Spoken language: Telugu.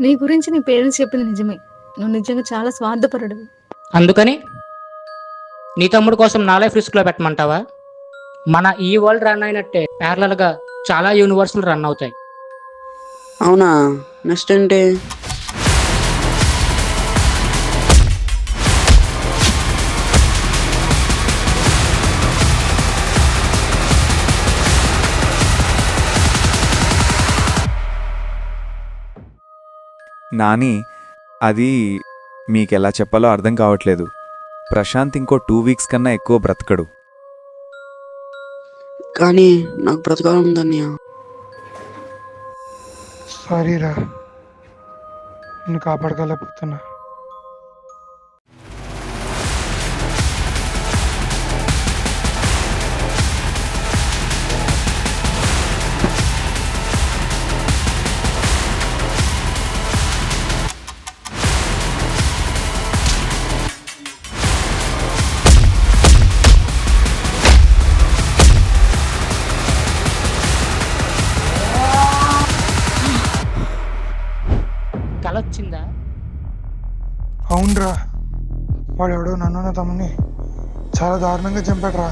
నీ గురించి నీ పేరెంట్స్ చెప్పింది నిజమే. నువ్వు నిజంగా చాలా స్వార్థపరుడివి. అందుకని నీ తమ్ముడు కోసం నా లైఫ్ రిస్క్లో పెట్టమంటావా? మన ఈ వరల్డ్ రన్ అయినట్టే ప్యారలల్గా చాలా యూనివర్స్లు రన్ అవుతాయి. అవునా? నెక్స్ట్ ఏంటి? నాని, అది మీకెలా చెప్పాలో అర్థం కావట్లేదు. ప్రశాంత్ ఇంకో 2 వీక్స్ కన్నా ఎక్కువ బ్రతకడు. కానీ నాకు బ్రతకాలనుందన్నయ్య. సారీ రా, నిన్ను కాపాడగలేకపోతున్నా. కల వచ్చిందా? అవునరా, వాడెవడో నన్ను నా తమ్ముని చాలా దారుణంగా చంపాడు రా.